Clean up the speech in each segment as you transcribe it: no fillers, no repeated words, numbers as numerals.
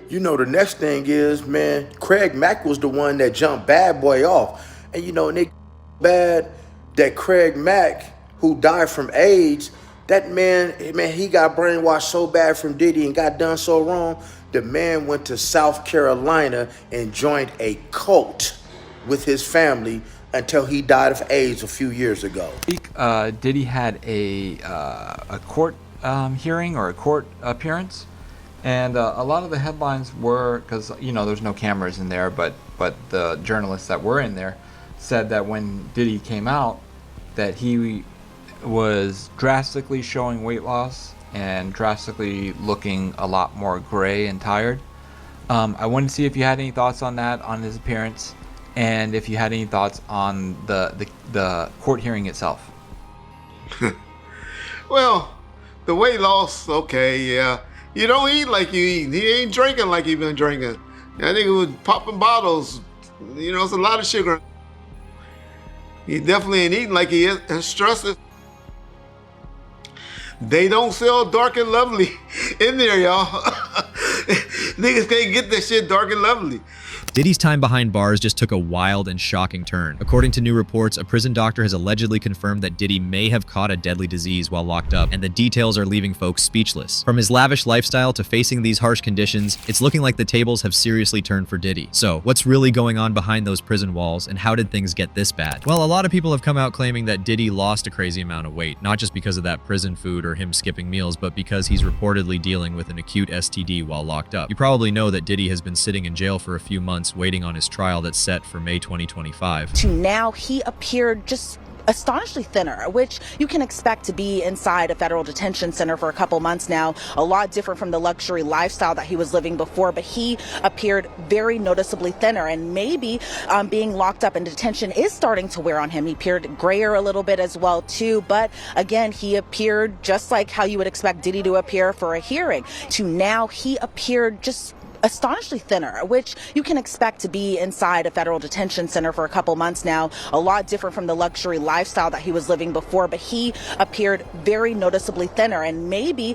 You know, the next thing is, man, Craig Mack was the one that jumped Bad Boy off. And you know, Nick, bad that Craig Mack, who died from AIDS, that man, he got brainwashed so bad from Diddy and got done so wrong. The man went to South Carolina and joined a cult with his family until he died of AIDS a few years ago. Diddy had a court hearing or a court appearance, and a lot of the headlines were, because you know there's no cameras in there, but the journalists that were in there said that when Diddy came out, that he was drastically showing weight loss and drastically looking a lot more gray and tired. I wanted to see if you had any thoughts on that, on his appearance, and if you had any thoughts on the court hearing itself. Well, the weight loss, okay, yeah. You don't eat like you eat. He ain't drinking like he been drinking. I think it was popping bottles. You know, it's a lot of sugar. He definitely ain't eating like he is. And stressing. They don't sell Dark and Lovely in there, y'all. Niggas can't get that shit Dark and Lovely. Diddy's time behind bars just took a wild and shocking turn. According to new reports, a prison doctor has allegedly confirmed that Diddy may have caught a deadly disease while locked up, and the details are leaving folks speechless. From his lavish lifestyle to facing these harsh conditions, it's looking like the tables have seriously turned for Diddy. So, what's really going on behind those prison walls, and how did things get this bad? Well, a lot of people have come out claiming that Diddy lost a crazy amount of weight, not just because of that prison food or him skipping meals, but because he's reportedly dealing with an acute STD while locked up. You probably know that Diddy has been sitting in jail for a few months waiting on his trial that's set for May 2025. To now, he appeared just astonishingly thinner, which you can expect to be inside a federal detention center for a couple months now. A lot different from the luxury lifestyle that he was living before, but he appeared very noticeably thinner, and maybe being locked up in detention is starting to wear on him. He appeared grayer a little bit as well too, but again, he appeared just like how you would expect Diddy to appear for a hearing. To now, he appeared just astonishingly thinner, which you can expect to be inside a federal detention center for a couple months now. A lot different from the luxury lifestyle that he was living before, but he appeared very noticeably thinner, and maybe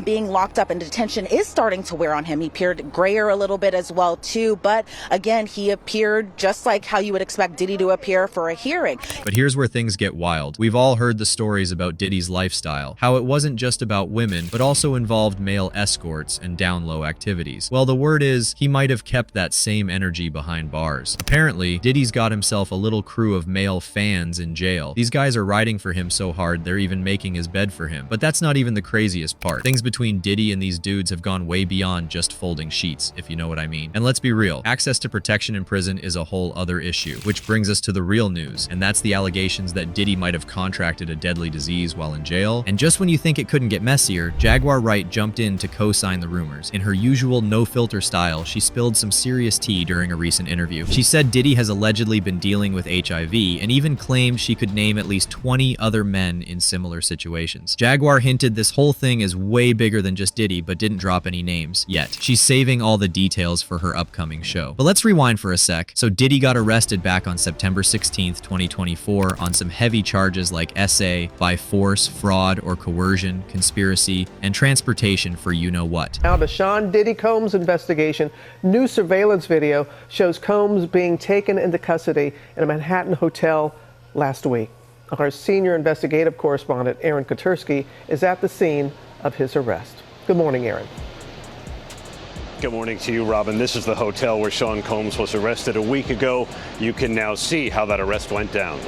being locked up in detention is starting to wear on him. He appeared grayer a little bit as well too, but again, he appeared just like how you would expect Diddy to appear for a hearing. But here's where things get wild. We've all heard the stories about Diddy's lifestyle, how it wasn't just about women, but also involved male escorts and down-low activities. Well, the word is, he might have kept that same energy behind bars. Apparently, Diddy's got himself a little crew of male fans in jail. These guys are riding for him so hard they're even making his bed for him. But that's not even the craziest part. Things between Diddy and these dudes have gone way beyond just folding sheets, if you know what I mean. And let's be real, access to protection in prison is a whole other issue, which brings us to the real news, and that's the allegations that Diddy might have contracted a deadly disease while in jail. And just when you think it couldn't get messier, Jaguar Wright jumped in to co-sign the rumors. In her usual no-filter style, she spilled some serious tea during a recent interview. She said Diddy has allegedly been dealing with HIV and even claimed she could name at least 20 other men in similar situations. Jaguar hinted this whole thing is way bigger than just Diddy, but didn't drop any names yet. She's saving all the details for her upcoming show. But let's rewind for a sec. So Diddy got arrested back on September 16th, 2024 on some heavy charges like SA, by force, fraud, or coercion, conspiracy, and transportation for you-know-what. Now the Sean Diddy Combs investigation. New surveillance video shows Combs being taken into custody in a Manhattan hotel last week. Our senior investigative correspondent, Aaron Kotursky, is at the scene of his arrest. Good morning, Aaron. Good morning to you, Robin. This is the hotel where Sean Combs was arrested a week ago. You can now see how that arrest went down.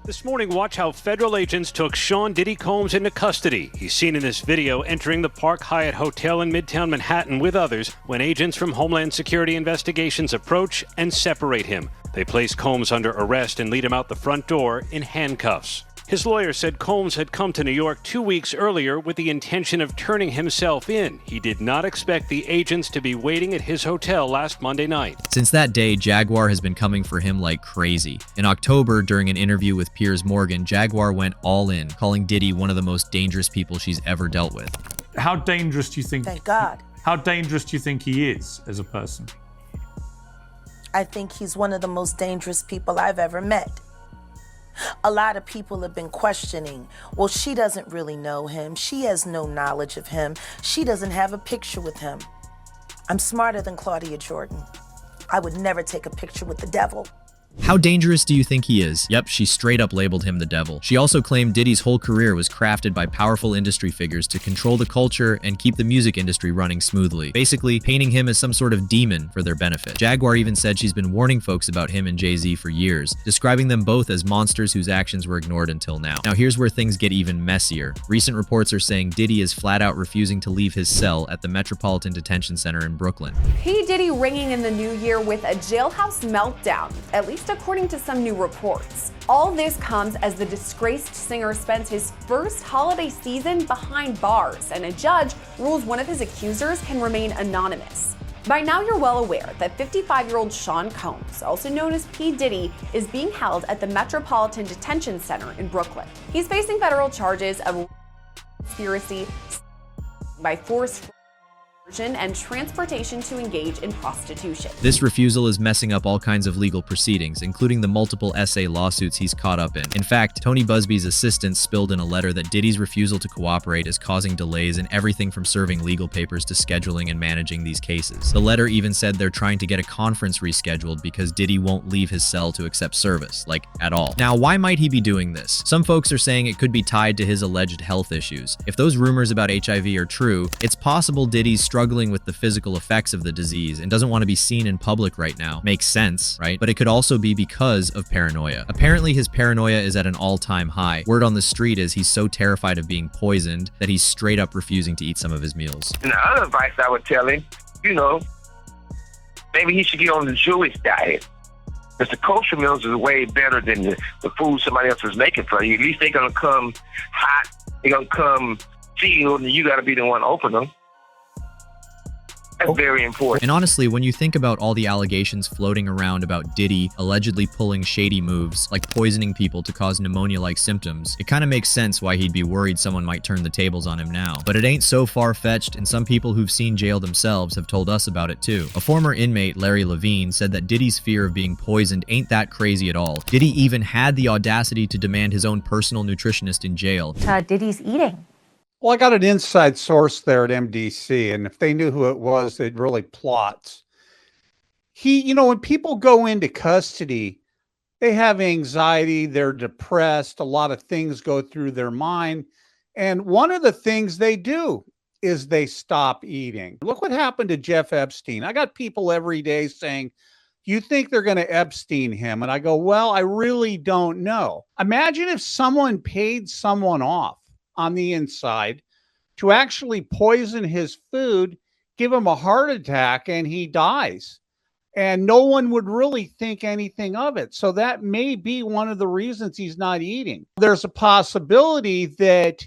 This morning, watch how federal agents took Sean Diddy Combs into custody. He's seen in this video entering the Park Hyatt Hotel in Midtown Manhattan with others when agents from Homeland Security Investigations approach and separate him. They place Combs under arrest and lead him out the front door in handcuffs. His lawyer said Combs had come to New York 2 weeks earlier with the intention of turning himself in. He did not expect the agents to be waiting at his hotel last Monday night. Since that day, Jaguar has been coming for him like crazy. In October, during an interview with Piers Morgan, Jaguar went all in, calling Diddy one of the most dangerous people she's ever dealt with. How dangerous do you think? Thank God. How dangerous do you think he is as a person? I think he's one of the most dangerous people I've ever met. A lot of people have been questioning, well, she doesn't really know him. She has no knowledge of him. She doesn't have a picture with him. I'm smarter than Claudia Jordan. I would never take a picture with the devil. How dangerous do you think he is? Yep, she straight up labeled him the devil. She also claimed Diddy's whole career was crafted by powerful industry figures to control the culture and keep the music industry running smoothly, basically painting him as some sort of demon for their benefit. Jaguar even said she's been warning folks about him and Jay-Z for years, describing them both as monsters whose actions were ignored until now. Now here's where things get even messier. Recent reports are saying Diddy is flat out refusing to leave his cell at the Metropolitan Detention Center in Brooklyn. P. Diddy ringing in the new year with a jailhouse meltdown, at least according to some new reports. All this comes as the disgraced singer spends his first holiday season behind bars, and a judge rules one of his accusers can remain anonymous. By now you're well aware that 55-year-old Sean Combs, also known as P. Diddy, is being held at the Metropolitan Detention Center in Brooklyn. He's facing federal charges of conspiracy by force, and transportation to engage in prostitution. This refusal is messing up all kinds of legal proceedings, including the multiple SA lawsuits he's caught up in. In fact, Tony Busby's assistant spilled in a letter that Diddy's refusal to cooperate is causing delays in everything from serving legal papers to scheduling and managing these cases. The letter even said they're trying to get a conference rescheduled because Diddy won't leave his cell to accept service, like, at all. Now, why might he be doing this? Some folks are saying it could be tied to his alleged health issues. If those rumors about HIV are true, it's possible Diddy's struggling with the physical effects of the disease and doesn't want to be seen in public right now. Makes sense, right? But it could also be because of paranoia. Apparently his paranoia is at an all-time high. Word on the street is he's so terrified of being poisoned that he's straight up refusing to eat some of his meals. And the other advice I would tell him, maybe he should get on the Jewish diet. Because the kosher meals is way better than the food somebody else is making for you. At least they're going to come hot, they're going to come sealed, and you got to be the one to open them. That's very important. And honestly, when you think about all the allegations floating around about Diddy allegedly pulling shady moves, like poisoning people to cause pneumonia-like symptoms, it kind of makes sense why he'd be worried someone might turn the tables on him now. But it ain't so far-fetched, and some people who've seen jail themselves have told us about it too. A former inmate, Larry Levine, said that Diddy's fear of being poisoned ain't that crazy at all. Diddy even had the audacity to demand his own personal nutritionist in jail. Diddy's eating. Well, I got an inside source there at MDC, and if they knew who it was, they'd really plot. When people go into custody, they have anxiety, they're depressed, a lot of things go through their mind. And one of the things they do is they stop eating. Look what happened to Jeff Epstein. I got people every day saying, you think they're going to Epstein him? And I go, well, I really don't know. Imagine if someone paid someone off on the inside to actually poison his food, give him a heart attack, and he dies. And no one would really think anything of it. So that may be one of the reasons he's not eating. There's a possibility that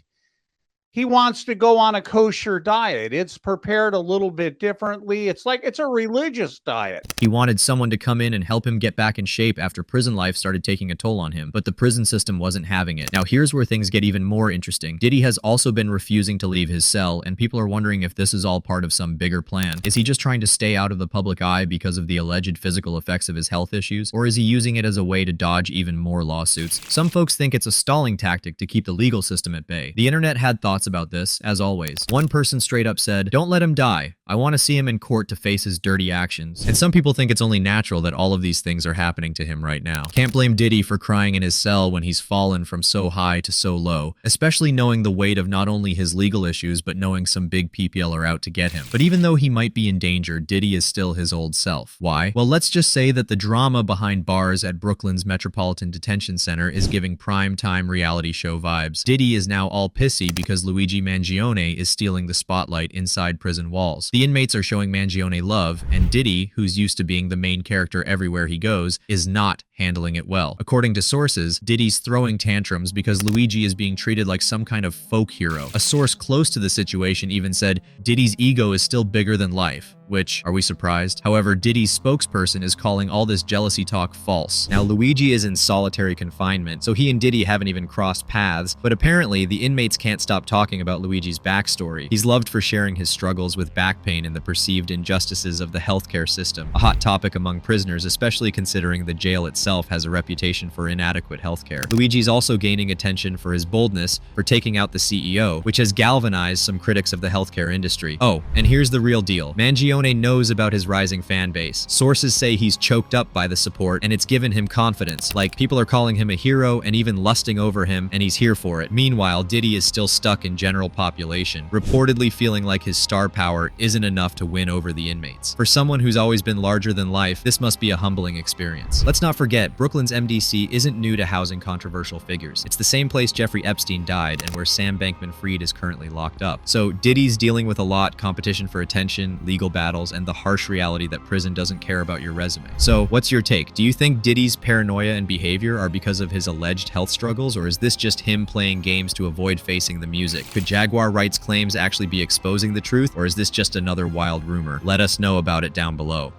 he wants to go on a kosher diet. It's prepared a little bit differently. It's a religious diet. He wanted someone to come in and help him get back in shape after prison life started taking a toll on him, but the prison system wasn't having it. Now here's where things get even more interesting. Diddy has also been refusing to leave his cell, and people are wondering if this is all part of some bigger plan. Is he just trying to stay out of the public eye because of the alleged physical effects of his health issues, or is he using it as a way to dodge even more lawsuits? Some folks think it's a stalling tactic to keep the legal system at bay. The internet had thoughts about this, as always. One person straight up said, "Don't let him die. I want to see him in court to face his dirty actions." And some people think it's only natural that all of these things are happening to him right now. Can't blame Diddy for crying in his cell when he's fallen from so high to so low, especially knowing the weight of not only his legal issues, but knowing some big PPL are out to get him. But even though he might be in danger, Diddy is still his old self. Why? Well, let's just say that the drama behind bars at Brooklyn's Metropolitan Detention Center is giving prime-time reality show vibes. Diddy is now all pissy because Luigi Mangione is stealing the spotlight inside prison walls. The inmates are showing Mangione love, and Diddy, who's used to being the main character everywhere he goes, is not handling it well. According to sources, Diddy's throwing tantrums because Luigi is being treated like some kind of folk hero. A source close to the situation even said, Diddy's ego is still bigger than life. which, are we surprised? However, Diddy's spokesperson is calling all this jealousy talk false. Now, Luigi is in solitary confinement, so he and Diddy haven't even crossed paths, but apparently the inmates can't stop talking about Luigi's backstory. He's loved for sharing his struggles with back pain and the perceived injustices of the healthcare system, a hot topic among prisoners, especially considering the jail itself has a reputation for inadequate healthcare. Luigi's also gaining attention for his boldness for taking out the CEO, which has galvanized some critics of the healthcare industry. Oh, and here's the real deal. Mangione knows about his rising fan base. Sources say he's choked up by the support, and it's given him confidence. Like, people are calling him a hero and even lusting over him, and he's here for it. Meanwhile, Diddy is still stuck in general population, reportedly feeling like his star power isn't enough to win over the inmates. For someone who's always been larger than life, this must be a humbling experience. Let's not forget, Brooklyn's MDC isn't new to housing controversial figures. It's the same place Jeffrey Epstein died and where Sam Bankman-Fried is currently locked up. So Diddy's dealing with a lot: competition for attention, legal battles, and the harsh reality that prison doesn't care about your resume. So what's your take? Do you think Diddy's paranoia and behavior are because of his alleged health struggles, or is this just him playing games to avoid facing the music? Could Jaguar rights claims actually be exposing the truth, or is this just another wild rumor? Let us know about it down below.